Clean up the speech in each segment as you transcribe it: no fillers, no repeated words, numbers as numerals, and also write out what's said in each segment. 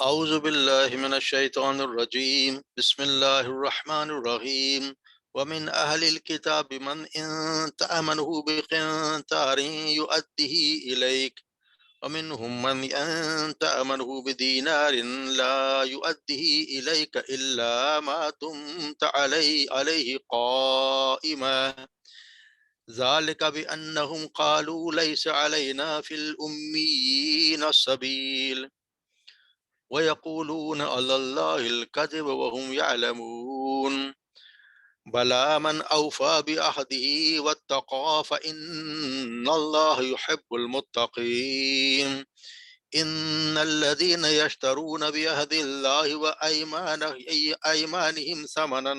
اعوذ باللہ من الشیطان الرجیم بسم اللہ الرحمن الرحیم ومن اہل الكتاب من ان تأمنه بقنطار يؤديه الیک ومنهم من ان تأمنه بدینار لا يؤديه الیک الا ما دمت علیہ قائما ذلك بأنهم قالوا ليس علينا في الأميين السبيل وَيَقُولُونَ عَلَى اللَّهِ الْكَذِبَ وَهُمْ يَعْلَمُونَ بَلَى مَنْ أَوْفَى بِعَهْدِهِ وَاتَّقَى فَإِنَّ اللَّهَ يُحِبُّ الْمُتَّقِينَ إِنَّ الَّذِينَ يَشْتَرُونَ بِعَهْدِ اللَّهِ وَأَيْمَانِهِمْ ثَمَنًا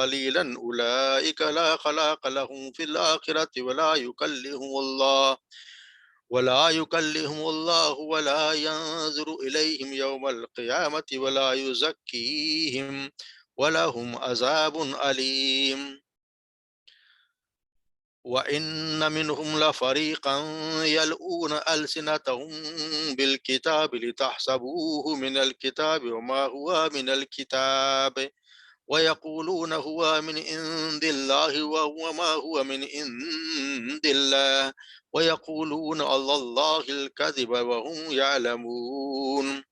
قَلِيلًا أُولَئِكَ لا خلاق لهم في الآخرة ولا يكلهم الله ولا ينظر إليهم يوم القيامة ولا يزكيهم ولهم عذاب أليم وإن منهم لفريقا يلؤون ألسنتهم بالكتاب لتحسبوه من الكتاب وما هو من الكتاب ويقولون هو من عند الله وهو ما هو من عند الله ويقولون على الله الكذب وهم يعلمون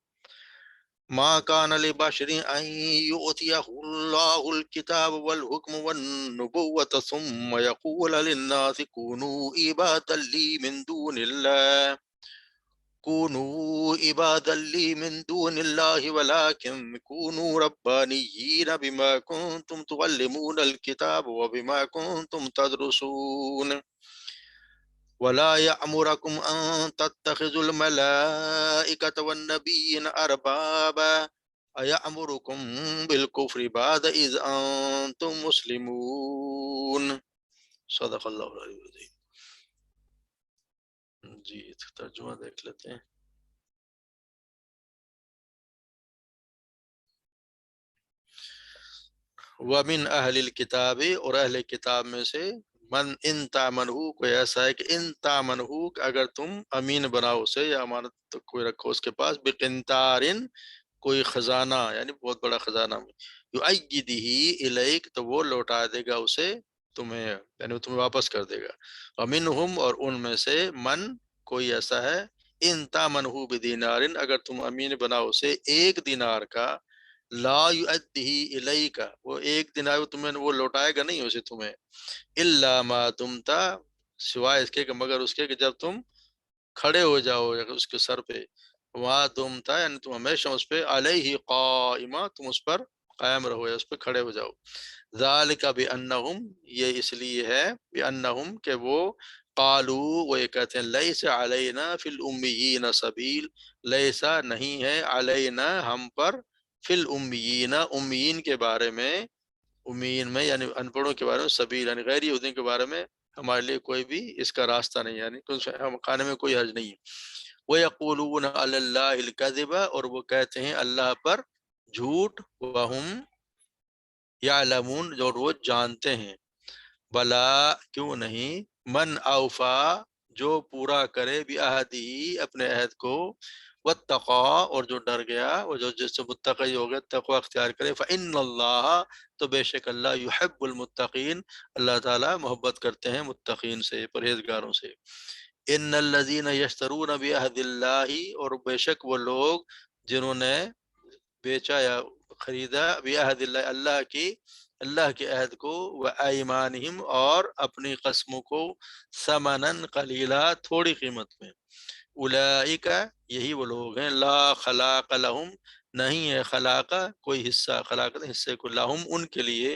ما كان لبشر أن يؤتيه الله الكتاب والحكم والنبوة ثم يقول للناس كونوا عبادا لي من دون الله ولكن كونوا ربانيين بما كنتم تعلمون الكتاب وبما كنتم تدرسون ولا يأمركم أن تتخذوا الملائكة والنبيين أربابا أيأمركم بالكفر بعد إذ أنتم مسلمون صدق اللہ العلی العظیم۔ جی ترجمہ دیکھ لیتے ہیں۔ وَمِنْ أَهْلِ الْكِتَابِ، اور اہل کتاب میں سے، من ان تامنہو، کوئی ایسا ہے کہ ان تامنہو، اگر تم امین بناؤ اسے یا امانت کوئی رکھو اس کے پاس، بقنطارن، کوئی خزانہ یعنی بہت بڑا خزانہ، یؤیدہ الیک، تو وہ لوٹا دے گا اسے تمہیں، یعنی وہ تمہیں واپس کر دے گا۔ ومنہم، اور ان میں سے، من، کوئی ایسا ہے، ان تامنہو بدینارن، اگر تم امین بناؤ اسے ایک دینار کا، لا یؤدیہ الیک، وہ ایک دینار تمہیں وہ لوٹائے گا نہیں اسے تمہیں، الا ما دمتا، سوائے اس کے کہ مگر اس کے کہ جب تم کھڑے ہو جاؤ اس کے سر پہ، وہاں دمتا یعنی تم ہمیشہ اس پہ، علیہ قائمہ، تم اس پر قائم رہو یا اس پہ کھڑے ہو جاؤ۔ ذالک بانہم، یہ اس لیے ہے، بانہم، کہ وہ، قالو، وہ یہ کہتے ہیں، لیس علینا فی الامیین سبیل، لیسا، نہیں ہے، علینا، ہم پر، فی الامیین، امیین کے بارے میں، امیین میں یعنی ان پڑھوں کے بارے میں، سبیل یعنی غیر یہودیوں کے بارے میں ہمارے لیے کوئی بھی اس کا راستہ نہیں، یعنی ہم کھانے میں کوئی حرج نہیں ہے۔ وَيَقُولُونَ عَلَى اللَّهِ الْكَذِبَ، اور وہ کہتے ہیں اللہ پر جھوٹ، وَهُمْ يَعْلَمُونَ، جو وہ جانتے ہیں، بلا، کیوں نہیں، من اوفا، جو پورا کرے، بعہدہ، اپنے عہد کو، واتقا، اور جو ڈر گیا، اور جو جس سے متقی ہو گیا، تقوی اختیار کرے، فإن اللہ، تو بے شک اللہ، یحب المتقین، اللہ تعالیٰ محبت کرتے ہیں متقین سے، پرہیزگاروں سے۔ ان الذین یشترون بعہد اللہ، اور بے شک وہ لوگ جنہوں نے بیچا یا خریدا، بعہد اللہ، اللہ کے عہد کو، وَأَيْمَانِهِمْ، اور اپنی قسموں کو، ثمناً قلیلا، تھوڑی قیمت میں، اولئک، یہی وہ لوگ ہیں، لا خلاق لہم، نہیں ہے خلاق، کوئی حصہ، خلاق حصے کو، لہم، ان کے لیے،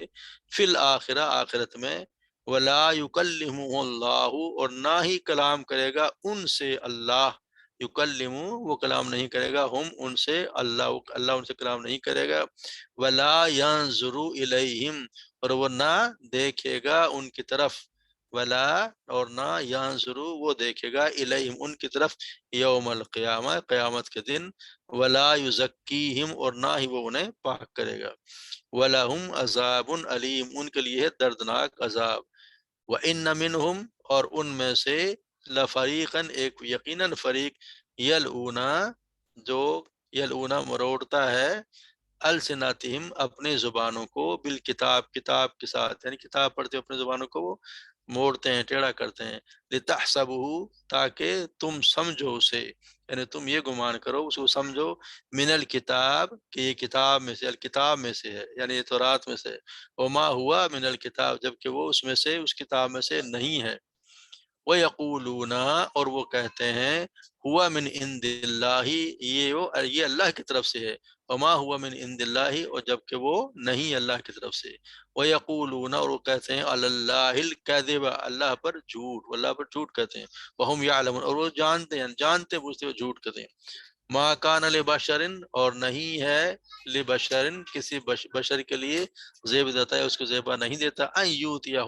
فی الآخرہ، آخرت میں، ولا یکلمہ اللہ، اور نہ ہی کلام کرے گا ان سے اللہ، یکلم، وہ کلام نہیں کرے گا، ہم، ان سے، اللہ ان سے کلام نہیں کرے گا، ولا ینظر الیہم، اور وہ نہ دیکھے گا ان کی طرف، ولا، اور نہ، ینظر، وہ دیکھے گا، الیہم، ان کی طرف، یوم القیامہ، قیامت کے دن، ولا یزکیہم، اور نہ ہی وہ انہیں پاک کرے گا، وَلَهُمْ عَذَابٌ علیم، ان کے لیے ہے دردناک عذاب، وَإِنَّ مِنْهُمْ، اور ان میں سے، لَفَرِيقًا، ایک یقیناً فریق، یلعون، جو یلونا مروڑتا ہے السناتہم اپنے زبانوں کو بالکتاب کتاب کے ساتھ، یعنی کتاب پڑھتے ہوئے اپنے زبانوں کو وہ موڑتے ہیں، ٹیڑھا کرتے ہیں، لتحسبوہ تاکہ تم سمجھو اسے، یعنی تم یہ گمان کرو اس کو سمجھو، من الکتاب کہ یہ کتاب میں سے، الکتاب میں سے ہے یعنی یہ تورات میں سے ہے، وما ہوا من الکتاب جبکہ وہ اس میں سے اس کتاب میں سے نہیں ہے، وَيَقُولُونَ اور وہ کہتے ہیں ہوا من عند اللہ یہ اللہ کی طرف سے ہے، وما ہوا من عند اللہ اور جبکہ وہ نہیں اللہ کی طرف سے، وَيَقُولُونَ اور وہ کہتے ہیں علی اللہ الکذب اللہ پر جھوٹ، اللہ پر جھوٹ کہتے ہیں، وہم یعلمون اور وہ جانتے ہیں، جانتے بوجھتے وہ جھوٹ کہتے ہیں، ما کان لبشر اور نہیں ہے لبشر کسی بشر کے لیے زیب دیتا ہے اس کو زیبا نہیں دیتا، ان یوتیہ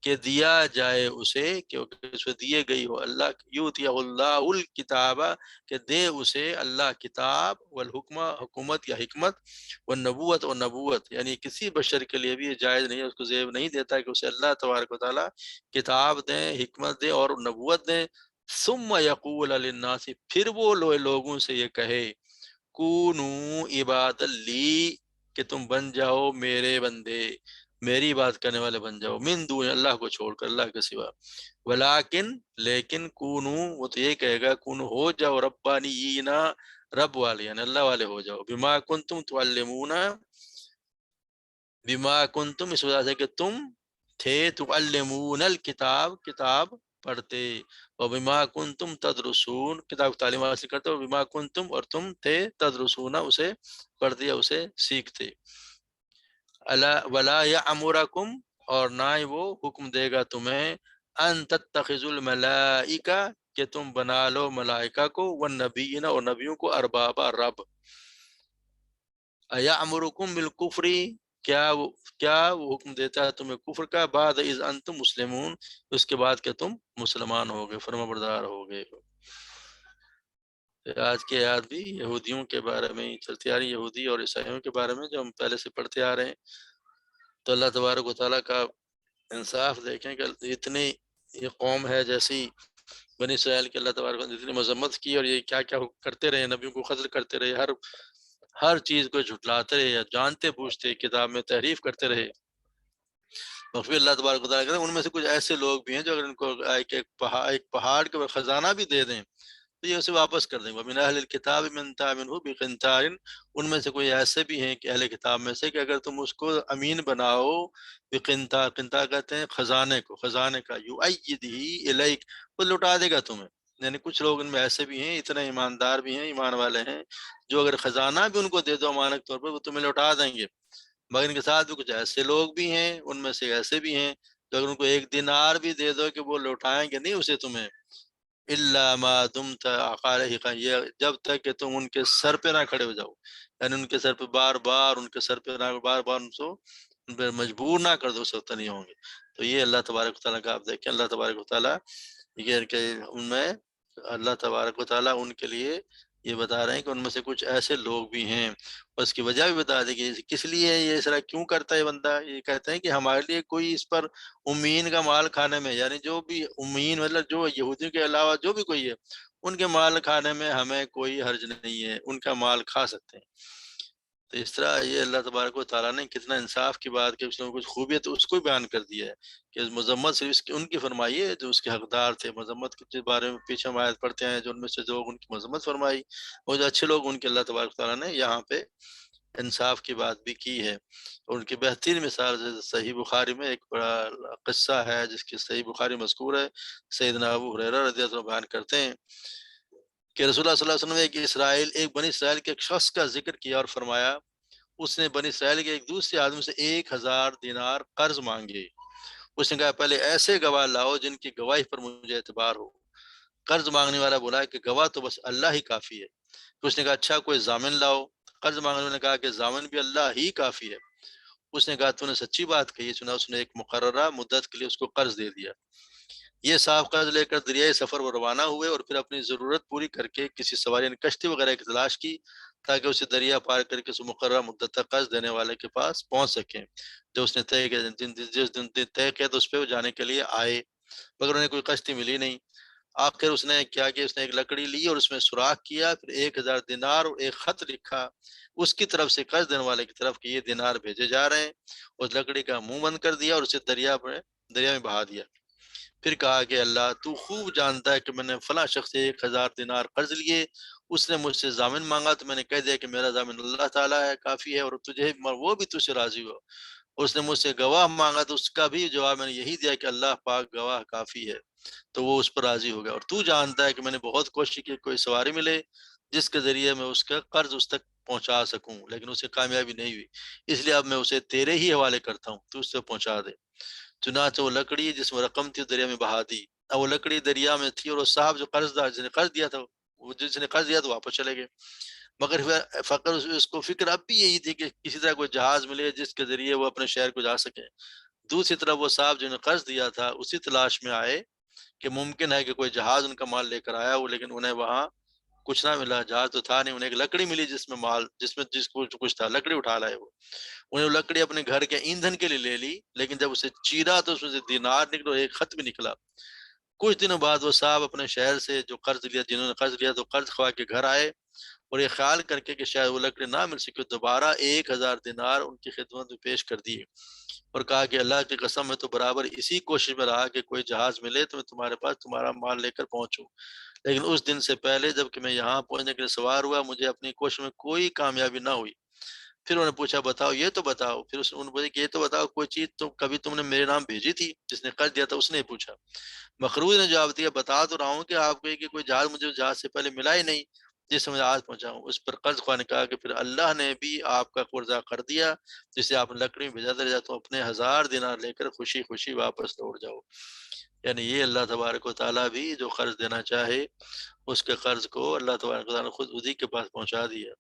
کہ دیا جائے اسے کہ اس کو دیے گئی ہو اللہ یوتیہ اللہ الکتاب کہ دے اسے اللہ کتاب والحکمہ حکومت یا حکمت والنبوت اور نبوت، یعنی کسی بشر کے لیے بھی یہ جائز نہیں ہے، اس کو زیب نہیں دیتا کہ اسے اللہ تبارک و تعالیٰ کتاب دیں، حکمت دیں اور نبوت دیں، ثم یقول للناس پھر وہ لوگوں سے یہ کہے کونو عباد لی کہ تم بن جاؤ میرے بندے، میری بات کرنے والے بن جاؤ، من دون اللہ کو چھوڑ کر اللہ کے سوا، ولیکن لیکن کونو وہ تو یہ کہے گا کونو ہو جاؤ ربانیین رب والے یعنی اللہ والے ہو جاؤ، بما کنتم تعلمون بما کنتم اس وجہ سے کہ تم تھے تعلمون الکتاب کتاب پڑھتے، اور بما کنتم تدرسون کتاب تعلیم حاصل کرتے، اور بما کنتم اور تم تھے تدرسون اسے پڑھتے یا اسے سیکھتے، الا ولا یامرکم اور نہ ہی وہ حکم دے گا تمہیں ان تتخذوا الملائکہ کہ تم بنا لو ملائکہ کو والنبیین اور نبیوں کو اربابا رب، یامرکم بالکفر کیا وہ حکم دیتا ہے تمہیں کفر کا، بعد اذ انتم مسلمون اس کے بعد کہ تم مسلمان ہو گئے، فرما بردار ہو گئے۔ آج کی آیات بھی یہودیوں کے بارے میں ہی چلتی آ رہی، یہودی اور عیسائیوں کے بارے میں جو ہم پہلے سے پڑھتے آ رہے ہیں، تو اللہ تبارک و تعالیٰ کا انصاف دیکھیں کہ اتنی یہ قوم ہے جیسی بنی اسرائیل کی اللہ تبارک و تعالیٰ نے اتنی مذمت کی اور یہ کیا کیا کرتے رہے، نبیوں کو قتل کرتے رہے، ہر چیز کو جھٹلاتے رہے یا جانتے بوجھتے کتاب میں تحریف کرتے رہے، اور پھر اللہ تبارک و تعالیٰ کہتے ہیں ان میں سے کچھ ایسے لوگ بھی ہیں جو اگر ان کو ایک پہاڑ کے اوپر خزانہ بھی دے دیں تو یہ اسے واپس کر دیں گے، وَمِنْ أَهْلِ الْكِتَابِ مَنْ تَأْمِنْهُ بِقِنْطَارٍ ان میں سے کوئی ایسے بھی ہیں کہ اہل کتاب میں سے کہ اگر تم اس کو امین بناؤ، بقنطار قنطار کہتے ہیں خزانے کو، خزانے کا، یؤیدہ الیک وہ لوٹا دے گا تمہیں، یعنی کچھ لوگ ان میں ایسے بھی ہیں اتنے ایماندار بھی ہیں ایمان والے ہیں جو اگر خزانہ بھی ان کو دے دو امانت طور پر وہ تمہیں لوٹا دیں گے، مگر ان کے ساتھ بھی کچھ ایسے لوگ بھی ہیں ان میں سے ایسے بھی ہیں جو اگر ان کو ایک دینار بھی دے دو کہ وہ لوٹائیں گے نہیں اسے تمہیں، الا ما دمت علیہ قائما یہ جب تک کہ تم ان کے سر پہ نہ کھڑے ہو جاؤ، یعنی ان کے سر پہ بار بار ان کے سر پہ نہ بار بار ان پہ مجبور نہ کر دو، اس وقت نہیں ہوں گے، تو یہ اللہ تبارک و تعالیٰ کا آپ دیکھیں، اللہ تبارک و تعالیٰ یہ کہ ان میں اللہ تبارک و تعالیٰ ان کے لیے یہ بتا رہے ہیں کہ ان میں سے کچھ ایسے لوگ بھی ہیں، اور اس کی وجہ بھی بتا دیں کہ کس لیے یہ اس طرح کیوں کرتا ہے بندہ، یہ کہتے ہیں کہ ہمارے لیے کوئی اس پر امین کا مال کھانے میں، یعنی جو بھی امین مطلب جو یہودیوں کے علاوہ جو بھی کوئی ہے ان کے مال کھانے میں ہمیں کوئی حرج نہیں ہے، ان کا مال کھا سکتے ہیں، تو اس طرح یہ اللہ تبارک و تعالیٰ نے کتنا انصاف کی بات کہ اس نے کچھ خوبیت اس کو بیان کر دیا ہے کہ مذمت صرف ان کی فرمائی ہے جو اس کے حقدار تھے، مذمت کے بارے میں پیچھے ہم آیت پڑھتے ہیں جو ان میں سے جو ان کی مذمت فرمائی اور جو اچھے لوگ ان کے اللہ تبارک و تعالیٰ نے یہاں پہ انصاف کی بات بھی کی ہے، اور ان کی بہترین مثال صحیح بخاری میں ایک بڑا قصہ ہے جس کی صحیح بخاری مذکور ہے، سیدنا ابو ہریرہ رضی اللہ عنہ بیان کرتے ہیں کہ رسول اللہ صلی اللہ علیہ وسلم نے ایک بنی اسرائیل کے ایک شخص کا ذکر کیا اور فرمایا اس نے بنی اسرائیل کے ایک دوسرے آدمی سے 1000 دینار قرض مانگے، اس نے کہا پہلے ایسے گواہ لاؤ جن کی گواہی پر مجھے اعتبار ہو، قرض مانگنے والا بولا کہ گواہ تو بس اللہ ہی کافی ہے، تو اس نے کہا اچھا کوئی ضامن لاؤ، قرض مانگنے والے نے کہا کہ ضامن بھی اللہ ہی کافی ہے، اس نے کہا تو نے سچی بات کہی، سنا اس نے ایک مقررہ مدت کے لیے اس کو قرض دے دیا، یہ صاف قرض لے کر دریائے سفر وہ روانہ ہوئے اور پھر اپنی ضرورت پوری کر کے کسی سواری یعنی کشتی وغیرہ کی تلاش کی تاکہ اسے دریا پار کر کے اس مقررہ مدت تک قرض دینے والے کے پاس پہنچ سکیں جو اس نے طے کیا، جس دن طے کیا تو اس پہ وہ جانے کے لیے آئے، مگر انہیں کوئی کشتی ملی نہیں، آخر اس نے کیا کہ اس نے ایک لکڑی لی اور اس میں سوراخ کیا، پھر 1000 دینار اور ایک خط لکھا اس کی طرف سے قرض دینے والے کی طرف کہ یہ دینار بھیجے جا رہے ہیں، اس لکڑی کا منہ بند کر دیا اور اسے دریا میں بہا دیا۔ پھر کہا کہ اللہ تو خوب جانتا ہے کہ میں نے فلاں شخص سے 1000 دینار قرض لیے، اس نے مجھ سے ضامن مانگا تو میں نے کہہ دیا کہ میرا ضامن اللہ تعالیٰ ہے، کافی ہے، اور تجھے وہ بھی تجھ سے راضی ہو۔ اس نے مجھ سے گواہ مانگا تو اس کا بھی جواب میں نے یہی دیا کہ اللہ پاک گواہ کافی ہے، تو وہ اس پر راضی ہو گیا۔ اور تو جانتا ہے کہ میں نے بہت کوشش کی کوئی سواری ملے جس کے ذریعے میں اس کا قرض اس تک پہنچا سکوں، لیکن اسے کامیابی نہیں ہوئی، اس لیے اب میں اسے تیرے ہی حوالے کرتا ہوں، تو اس سے پہنچا دے۔ چنانچہ وہ لکڑی جس میں رقم تھی دریا میں بہا دی۔ اب وہ لکڑی دریا میں تھی اور وہ صاحب جو قرض دار جس نے قرض دیا تھا، وہ جس نے قرض دیا تو واپس چلے گئے، مگر فقر اس کو فکر اب بھی یہی تھی کہ کسی طرح کوئی جہاز ملے جس کے ذریعے وہ اپنے شہر کو جا سکے۔ دوسری طرف وہ صاحب جنہوں نے قرض دیا تھا اسی تلاش میں آئے کہ ممکن ہے کہ کوئی جہاز ان کا مال لے کر آیا ہو، لیکن انہیں وہاں کچھ نہ ملا، جہاز تو تھا نہیں، انہیں ایک لکڑی ملی جس میں مال جس کو کچھ تھا، لکڑی اٹھا لائے وہ، انہیں وہ لکڑی اپنے گھر کے ایندھن کے لیے لے لی، لیکن جب اسے چیرا تو اس میں سے دینار نکلا اور ایک خط بھی نکلا۔ کچھ دنوں بعد وہ صاحب اپنے شہر سے جو قرض لیا جنہوں نے قرض لیا تو قرض خواہ کے گھر آئے اور یہ خیال کر کے کہ شاید وہ لکڑی نہ مل سکے، دوبارہ 1000 دینار ان کی خدمت میں پیش کر دیے اور کہا کہ اللہ کی قسم میں تو برابر اسی کوشش میں رہا کہ کوئی جہاز ملے تو میں تمہارے پاس تمہارا مال لے کر پہنچوں، لیکن اس دن سے پہلے جب کہ میں یہاں پہنچنے کے لیے سوار ہوا مجھے اپنی کوشش میں کوئی کامیابی نہ ہوئی۔ پھر انہوں نے پوچھا بتاؤ یہ تو بتاؤ، پھر انہوں نے پوچھا کہ یہ تو بتاؤ کوئی چیز تو کبھی تم نے میرے نام بھیجی تھی، جس نے قرض دیا تھا اس نے پوچھا۔ مخروج نے جواب دیا بتا تو رہا ہوں کہ آپ کو کہ کوئی جہاز مجھے جہاز سے پہلے ملا ہی نہیں جس سے میں آج پہنچا ہوں۔ اس پر قرض خواہ نے کہا کہ پھر اللہ نے بھی آپ کا قرضہ کر دیا جسے آپ نے لکڑی میں بھیجا تھا، تو اپنے 1000 دینار لے کر خوشی خوشی واپس لوٹ جاؤ۔ یعنی یہ اللہ تبارک و تعالیٰ بھی جو قرض دینا چاہے اس کے قرض کو اللہ تبارک و تعالیٰ نے خود اسی کے پاس پہنچا دیا۔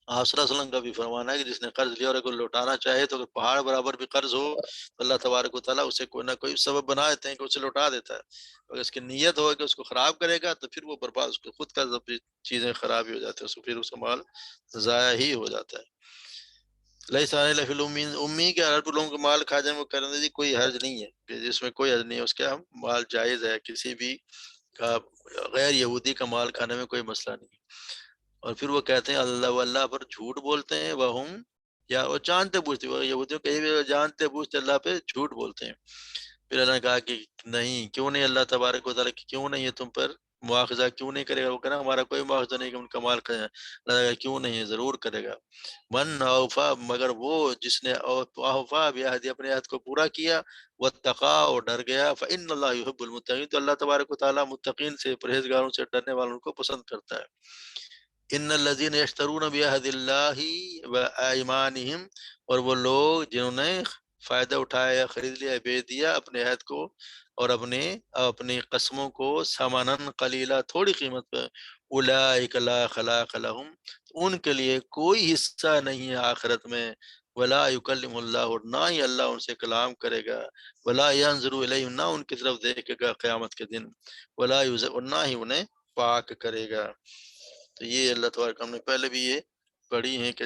آپ صلی اللہ علیہ وسلم کا بھی فرمانا ہے کہ جس نے قرض لیا اور اگر لوٹانا چاہے تو اگر پہاڑ برابر بھی قرض ہو تو اللہ تبارک و تعالیٰ اسے کوئی نہ کوئی سبب بنا دیتے ہیں کہ اسے لوٹا دیتا ہے۔ اگر اس کی نیت ہو کہ اس کو خراب کرے گا تو پھر وہ برباد، اس کو خود کا چیزیں خراب ہی ہو جاتی ہیں، اس کو پھر اس کا مال ضائع ہی ہو جاتا ہے۔ لیس علی الامین، امی کے عرب لوگوں کا مال کھا جائیں وہ کرنے دی کوئی حرج نہیں ہے، کہ جس میں کوئی حرج نہیں ہے، اس کا مال جائز ہے، کسی بھی کا غیر یہودی کا مال کھانے میں کوئی مسئلہ نہیں۔ اور پھر وہ کہتے ہیں اللہ پر جھوٹ بولتے ہیں، وہ ہم یا وہ جانتے بوجھتے، وہ یہودیوں کہیں بھی جانتے بوجھتے اللہ پہ جھوٹ بولتے ہیں۔ پھر اللہ نے کہا کہ نہیں، کیوں نہیں، اللہ تبارک و تعالیٰ کہ کیوں نہیں ہے تم پر مواخذہ، کیوں نہیں کرے گا؟ وہ کہنا ہمارا کوئی مواخذہ نہیں کہ ان کا مال کھائیں۔ اللہ نے کہا کیوں نہیں ہے، ضرور کرے گا۔ من اوفا، مگر وہ جس نے اوفا بعہدہ، اپنے عہد کو پورا کیا، واتقا، اور ڈر گیا، فإن اللہ یحب المتقین، تو اللہ تبارک و تعالیٰ متقین سے، پرہیزگاروں سے ڈرنے والوں کو پسند کرتا ہے۔ ان الذین یشترون بعہد اللہ وایمانہم، اور وہ لوگ جنہوں نے فائدہ اٹھایا یا خرید لیا، بیچ دیا اپنے عہد کو اور اپنی قسموں کو، ثمناً قلیلا، تھوڑی قیمت پہ، اولئک لا خلاق لہم، ان کے لیے کوئی حصہ نہیں ہے آخرت میں، ولا یکلم اللہ، اور نہ ہی اللہ ان سے کلام کرے گا، ولا ینظر الیہم، نہ ان کی طرف دیکھے گا قیامت کے دن، ولا اور نہ ہی انہیں پاک کرے گا۔ تو یہ اللہ تبارک، ہم نے پہلے بھی یہ پڑھی ہیں کہ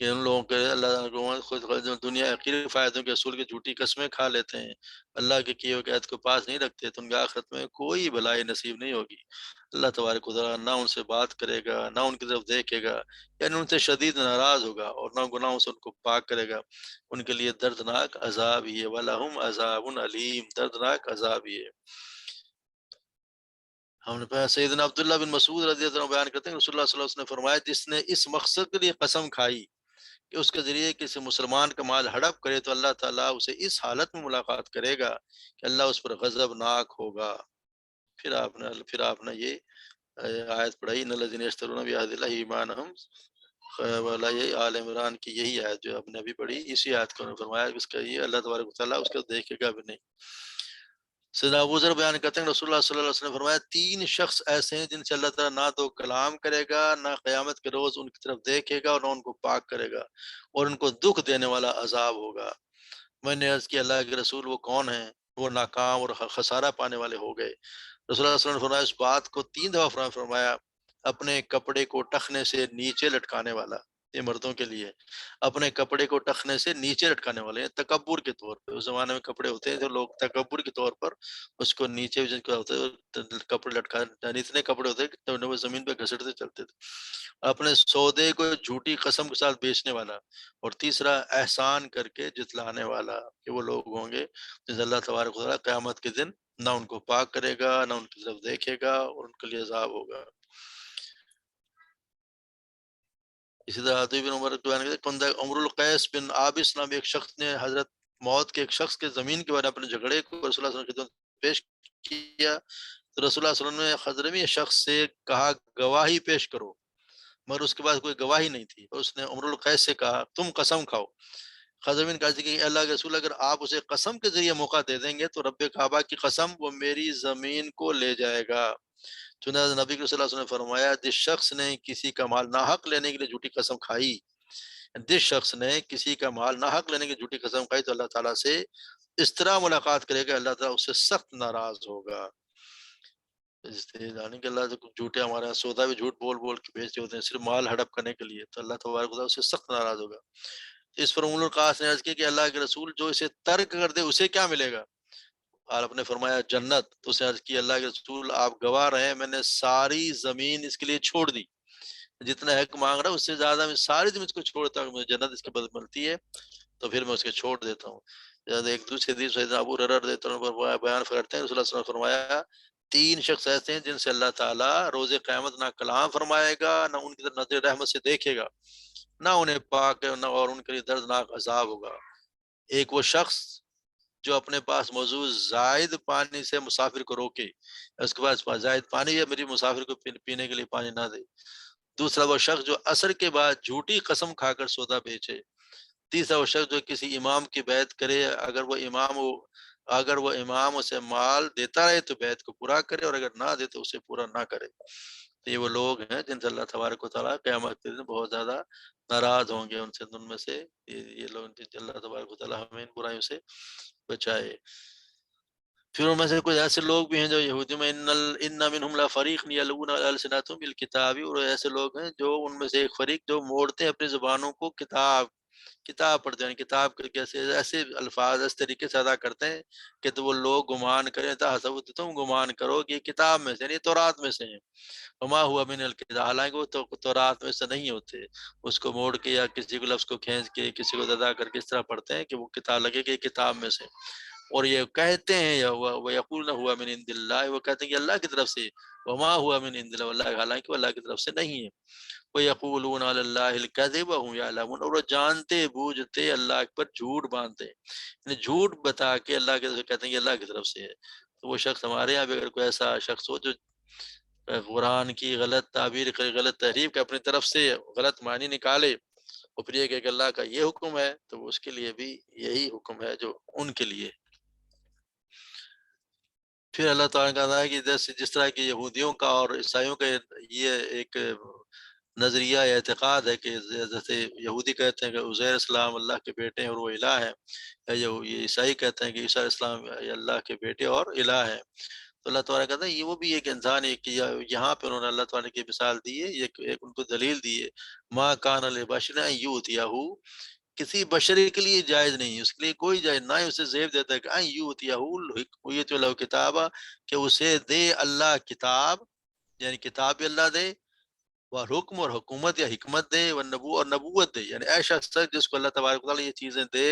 ان لوگوں کے اللہ تعالیٰ کو خود جو دنیا آخری فائدوں کے اصول کی جھوٹی قسمیں کھا لیتے ہیں، اللہ کے کیے ہوئے عہد کو پاس نہیں رکھتے، تو ان کے آخرت میں کوئی بھلائی نصیب نہیں ہوگی۔ اللہ تبارک و تعالیٰ نہ ان سے بات کرے گا، نہ ان کی طرف دیکھے گا، یعنی ان سے شدید ناراض ہوگا، اور نہ گناہوں سے ان کو پاک کرے گا۔ ان کے لیے دردناک عذاب ہی ہے، وَلَهُمْ عَذَابٌ عَلِيمٌ، دردناک عذاب ہی ہے۔ ہم نے پڑھا سیدنا عبداللہ بن مسعود رضی اللہ عنہ بیان کرتے ہیں کہ رسول اللہ صلی اللہ علیہ وسلم نے فرمایا جس نے اس مقصد کے لیے قسم کھائی کہ اس کے ذریعے کسی مسلمان کا مال ہڑپ کرے تو اللہ تعالیٰ اسے اس حالت میں ملاقات کرے گا کہ اللہ اس پر غضب ناک ہوگا۔ پھر آپ نے یہ آیت پڑھائی، ان الذین یشترون بعہد اللہ ایمانہم، والا یہ آل عمران کی یہی آیت جو آپ نے ابھی پڑھی، اسی آیت کو انہوں نے فرمایا کہ اس کا یہ اللہ تبارک و تعالیٰ اس کو دیکھے گا بھی نہیں۔ سیدنا ابو ذر بیان کرتے ہیں رسول اللہ صلی اللہ علیہ وسلم نے فرمایا 3 شخص ایسے ہیں جن سے اللہ تعالیٰ نہ تو کلام کرے گا، نہ قیامت کے روز ان کی طرف دیکھے گا، اور نہ ان کو پاک کرے گا، اور ان کو دکھ دینے والا عذاب ہوگا۔ میں نے عرض کیا اللہ کے رسول وہ کون ہیں؟ وہ ناکام اور خسارہ پانے والے ہو گئے۔ رسول اللہ صلی اللہ علیہ وسلم نے فرمایا اس بات کو 3 دفعہ فرمایا، اپنے کپڑے کو ٹخنے سے نیچے لٹکانے والا، یہ مردوں کے لیے، اپنے کپڑے کو ٹخنے سے نیچے لٹکانے والے ہیں تکبر کے طور پہ۔ اس زمانے میں کپڑے ہوتے ہیں جو لوگ تکبر کے طور پر اس کو نیچے جن کا ہوتا ہے کپڑے لٹکا، یعنی اتنے کپڑے ہوتے ہیں کہ وہ زمین پہ گھسٹتے چلتے تھے۔ اپنے سودے کو جھوٹی قسم کے ساتھ بیچنے والا، اور تیسرا احسان کر کے جتلانے والا، کہ وہ لوگ ہوں گے جس اللہ تبارک و تعالیٰ قیامت کے دن نہ ان کو پاک کرے گا، نہ ان کی طرف دیکھے گا، اور ان کے لیے عذاب ہوگا۔ اسی طرح عطی بن عمر بیان کرتے ہیں، کندہ عمر القیس بن عابس نام ایک شخص نے حضرت موت کے ایک شخص کے زمین کے بارے میں اپنے جھگڑے کو رسول اللہ صلی اللہ علیہ وسلم کی خدمت پیش کیا، تو رسول اللہ صلی اللہ علیہ وسلم نے حضرمی شخص سے کہا گواہی پیش کرو، مگر اس کے پاس کوئی گواہی نہیں تھی۔ اس نے عمر القیس سے کہا تم قسم کھاؤ۔ خضر بن قیس کہ اللہ کے رسول، اگر آپ اسے قسم کے ذریعے موقع دے دیں گے تو رب کعبہ کی قسم وہ میری زمین کو لے جائے گا۔ چنانچہ نبی صلی اللہ علیہ وسلم نے فرمایا، جس شخص نے کسی کا مال ناحق لینے کے لیے جھوٹی قسم کھائی، جس شخص نے کسی کا مال ناحق لینے کی جھوٹی قسم کھائی تو اللہ تعالیٰ سے اس طرح ملاقات کرے گا، اللہ تعالیٰ اس سے سخت ناراض ہوگا۔ جانے کہ اللہ سے کچھ جھوٹے ہمارے یہاں سودا بھی جھوٹ بول بول کے بیچتے ہوتے ہیں صرف مال ہڑپ کرنے کے لیے، تو اللہ تبارک و تعالیٰ اس سے سخت ناراض ہوگا۔ اس پر عمر القاص نے عرض کی کہ اللہ کے رسول، جو اسے ترک کر دے اسے کیا ملے گا؟ آپ نے فرمایا جنت۔ تو اسے عرض کی اللہ کے رسول آپ گواہ رہے، میں نے ساری زمین اس کے لیے چھوڑ دی، جتنا حق مانگ رہا ہے اس سے زیادہ میں ساری زمین اس کو چھوڑتا ہوں، مجھے جنت اس کے بدل ملتی ہے تو پھر میں اس کے چھوڑ دیتا ہوں۔ ایک دوسرے حدیث سیدنا ابو ہریرہ رضی اللہ عنہ بیان کرتے ہیں، رسول اللہ صلی اللہ علیہ وسلم نے فرمایا تین شخص ایسے ہیں جن سے اللہ تعالیٰ روز قیامت نہ کلام فرمائے گا، نہ ان کی طرف نظر رحمت سے دیکھے گا، نہ انہیں پاک نہ اور ان کے لیے دردناک عذاب ہوگا۔ ایک وہ شخص جو اپنے پاس موجود زائد پانی سے مسافر کو روکے، اس کے پاس زائد پانی ہے، میری مسافر کو پینے کے لیے پانی نہ دے۔ دوسرا وہ شخص جو عصر کے بعد جھوٹی قسم کھا کر سودا بیچے۔ تیسرا وہ شخص جو کسی امام کی بیعت کرے، اگر وہ امام اسے مال دیتا رہے تو بیعت کو پورا کرے، اور اگر نہ دے تو اسے پورا نہ کرے۔ تو یہ وہ لوگ ہیں جن سے اللہ تبارک و تعالیٰ قیامت کے دن بہت زیادہ ناراض ہوں گے، ان میں سے یہ لوگ اللہ تبارک و تعالیٰ ہمیں ان برائیوں سے بچائے۔ پھر ان میں سے کچھ ایسے لوگ بھی ہیں جو یہودیوں میں ان منہم لفریق یلوون السنتهم بالکتاب، اور ایسے لوگ ہیں جو ان میں سے ایک فریق جو موڑتے ہیں اپنی زبانوں کو کتاب پڑھتے ہیں، کتاب کے کیسے ایسے الفاظ اس طریقے سے ادا کرتے ہیں کہ تو وہ لوگ گمان کریں، تم گمان کرو کہ یہ کتاب میں سے، یعنی تورات میں سے ہیں، وما ہوا من الکتاب، حالانکہ وہ تو تورات میں سے نہیں ہوتے۔ اس کو موڑ کے یا کسی کو لفظ کو کھینچ کے کسی کو ادا کر کے اس طرح پڑھتے ہیں کہ وہ کتاب لگے کہ یہ کتاب میں سے، اور یہ کہتے ہیں یا وَيَقُولُونَ هُوَ مِنْ عِنْدِ اللَّهِ، وہ کہتے ہیں کہ اللہ کی طرف سے، وما ہوا من عند اللہ، حالانکہ وہ اللہ کی طرف سے نہیں ہے۔ وَيَقُولُونَ عَلَى اللَّهِ الْكَذِبَ وَهُمْ يَعْلَمُونَ، اور وہ جانتے بوجھتے اللہ پر جھوٹ باندھتے ہیں، یعنی جھوٹ بتا کے اللہ کی طرف سے کہتے ہیں کہ اللہ کی طرف سے ہے۔ تو وہ شخص ہمارے یہاں بھی اگر کوئی ایسا شخص ہو جو قرآن کی غلط تعبیر کرے، غلط تحریف کے اپنی طرف سے غلط معنی نکالے، اور پھر یہ کہ اللہ کا یہ حکم ہے، تو اس کے لیے بھی یہی حکم ہے جو ان کے لیے۔ پھر اللہ تعالیٰ کا ہے کہ جس طرح کی یہودیوں کا اور عیسائیوں کا یہ ایک نظریہ یا اعتقاد ہے کہ جیسے یہودی کہتے ہیں کہ عزیر السلام اللہ کے بیٹے ہیں اور وہ الہ ہے، یا یہ عیسائی کہتے ہیں کہ عیسیٰ علیہ السلام اللہ کے بیٹے اور الہ ہے، تو اللہ تعالیٰ کہتا ہے یہ وہ بھی ایک انسان ہے کہ یہاں پہ انہوں نے اللہ تعالیٰ کی مثال دی ہے، ایک ان کو دلیل دی ہے، ما کان لبشر ان یؤتیہ، کسی بشری کے لیے جائز نہیں، اس کے لیے کوئی جائز نہ ہی اسے زیب دیتا ہے کہ ان یؤتیہ له کتابا، کہ اسے دے اللہ کتاب، یعنی کتاب بھی اللہ دے، وہ حکم اور حکومت یا حکمت دے، وہ اور نبوت دے، یعنی ایسا شخص جس کو اللہ تبارک و تعالیٰ یہ چیزیں دے،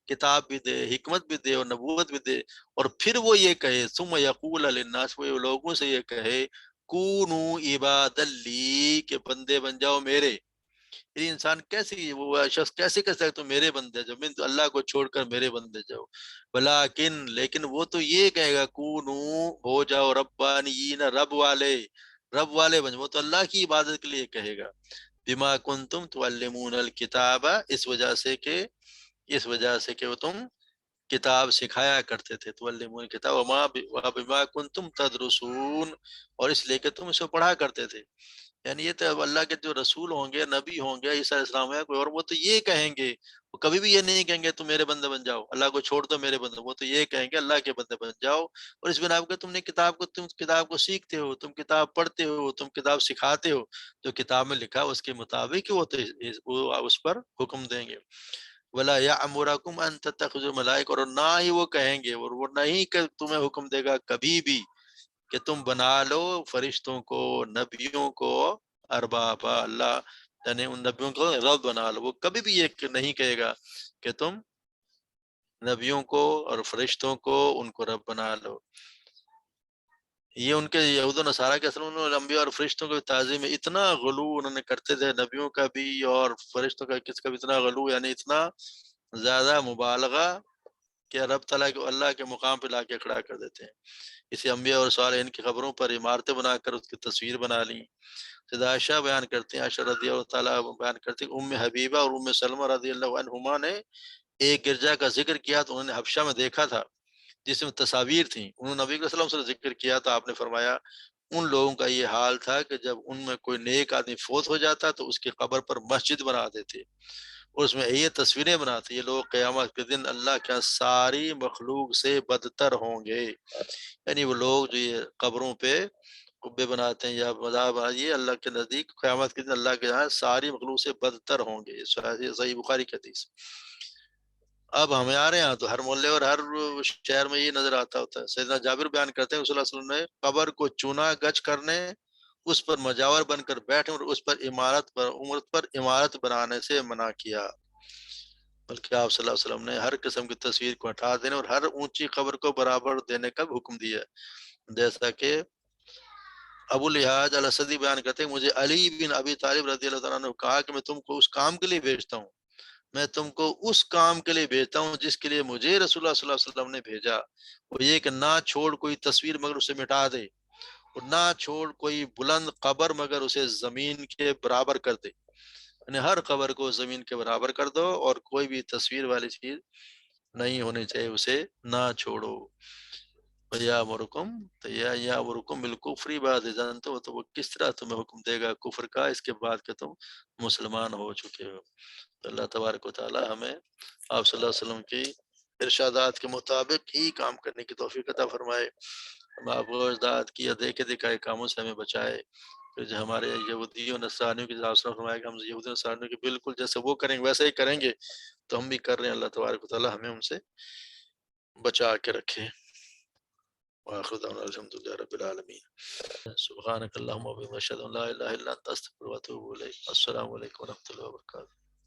کتاب بھی دے، حکمت بھی دے اور نبوت بھی دے، اور پھر وہ یہ کہے ثم یقول للناس، وہ لوگوں سے یہ کہے کونوا عبادا لی، کہ بندے بن جاؤ میرے۔ یہ انسان کیسے، وہ شخص کیسے کہہ سکتا ہے تو میرے بندے جاؤ، من تو اللہ کو چھوڑ کر میرے بندے جاؤ، لیکن وہ تو یہ کہے گا کونو، ہو جاؤ ربانیین، رب والے بن جاؤ، وہ تو اللہ کی عبادت کے لیے کہے گا، بما کنتم تعلمون الکتاب، اس وجہ سے کہ وہ تم کتاب سکھایا کرتے تھے، تعلمون الکتاب وما بما کنتم تدرسون، اور اس لیے کہ تم اسے پڑھا کرتے تھے۔ یعنی یہ تو اللہ کے جو رسول ہوں گے، نبی ہوں گے، عیسیٰ علیہ السلام ہے کوئی اور، وہ تو یہ کہیں گے، وہ کبھی بھی یہ نہیں کہیں گے تم میرے بندے بن جاؤ، اللہ کو چھوڑ دو میرے بندے، وہ تو یہ کہیں گے اللہ کے بندے بن جاؤ، اور اس بنا پر تم کتاب کو سیکھتے ہو، تم کتاب پڑھتے ہو، تم کتاب سکھاتے ہو، جو کتاب میں لکھا اس کے مطابق وہ تو وہ اس پر حکم دیں گے۔ ولا یامرکم ان تتخذوا الملائکۃ، اور نہ ہی وہ کہیں گے، اور وہ نہیں کہ تمہیں حکم دے گا کبھی بھی کہ تم بنا لو فرشتوں کو، نبیوں کو اربابا، اللہ یعنی ان نبیوں کو رب بنا لو، وہ کبھی بھی یہ نہیں کہے گا کہ تم نبیوں کو اور فرشتوں کو ان کو رب بنا لو۔ یہ ان کے یہود و نصارہ کے اصل میں انہوں نے انبیاء اور فرشتوں کی تعظیم میں اتنا غلو انہوں نے کرتے تھے، نبیوں کا بھی اور فرشتوں کا کس کا بھی اتنا غلو، یعنی اتنا زیادہ مبالغہ کہ رب تعالیٰ کو اللہ کے مقام پہ لا کے کھڑا کر دیتے ہیں۔ اسی انبیاء اور صالحین کی خبروں پر عمارتیں بنا کر اس کی تصویر بنا لی۔ سیدہ عائشہ بیان کرتے ہیں، عائشہ رضی اللہ تعالیٰ بیان کرتے ہیں، ام حبیبہ اور ام سلمہ رضی اللہ عنہما نے ایک گرجا کا ذکر کیا تو انہوں نے حبشہ میں دیکھا تھا جس میں تصاویر تھیں، انہوں نے نبی صلی اللہ علیہ وسلم سے ذکر کیا تو آپ نے فرمایا ان لوگوں کا یہ حال تھا کہ جب ان میں کوئی نیک آدمی فوت ہو جاتا تو اس کی قبر پر مسجد بنا دیتے اور اس میں یہ تصویریں بناتے، یہ لوگ قیامت کے دن اللہ کے ساری مخلوق سے بدتر ہوں گے۔ یعنی وہ لوگ جو یہ قبروں پہ قبے بناتے ہیں یا مزار بناتے ہیں، یہ اللہ کے نزدیک قیامت کے دن اللہ کے یہاں ساری مخلوق سے بدتر ہوں گے۔ صحیح بخاری کی حدیث۔ اب ہمارے یہاں تو ہر محلے اور ہر شہر میں یہ نظر آتا ہوتا ہے۔ سیدنا جابر بیان کرتے ہیں صلی اللہ علیہ وسلم نے قبر کو چونا گچ کرنے، اس پر مجاور بن کر بیٹھے اور اس پر عمرت پر عمارت بنانے سے منع کیا، بلکہ آپ صلی اللہ علیہ وسلم نے ہر قسم کی تصویر کو ہٹا دینے اور ہر اونچی قبر کو برابر دینے کا بھی حکم دیا، جیسا کہ ابو الحاج الاسدی بیان کرتے ہیں مجھے علی بن ابی طالب رضی اللہ تعالیٰ نے کہا کہ میں تم کو اس کام کے لیے بھیجتا ہوں، میں تم کو اس کام کے لیے بھیجتا ہوں جس کے لیے مجھے رسول اللہ صلی اللہ علیہ وسلم نے بھیجا، وہ یہ کہ نہ چھوڑ کوئی تصویر مگر اسے مٹا دے، اور نہ چھوڑ کوئی بلند قبر مگر اسے زمین کے برابر کر دے، یعنی ہر قبر کو زمین کے برابر کر دو اور کوئی بھی تصویر والی چیز نہیں ہونی چاہیے، اسے نہ چھوڑو۔ یا مرکم تو یا مرکم بالکفری بعد جانتے ہو، تو وہ کس طرح تمہیں حکم دے گا کفر کا اس کے بعد کہ تم مسلمان ہو چکے ہو۔ اللہ تبارک و تعالی ہمیں آپ صلی اللہ علیہ وسلم کی ارشادات کے مطابق ہی کام کرنے کی توفیق عطا فرمائے، ہم آپ کو ارشادات کی یا دیکھے دکھائے کاموں سے ہمیں بچائے، کہ جو ہمارے یہودیوں نصرانیوں کی آپ صلی اللہ علیہ وسلم فرمایا کہ ہم یہودیوں نصرانیوں کی بالکل جیسے وہ کریں گے ویسے ہی کریں گے، تو ہم بھی کر رہے ہیں، اللہ تبارک و تعالی ہمیں ان سے بچا کے رکھے۔ وآخر دعوانا الحمد لله رب العالمين۔ سبحانك اللهم وبحمدك اشهد ان لا اله الا انت استغفرك واتوب اليك۔ السلام علیکم ورحمۃ اللہ وبرکاتہ۔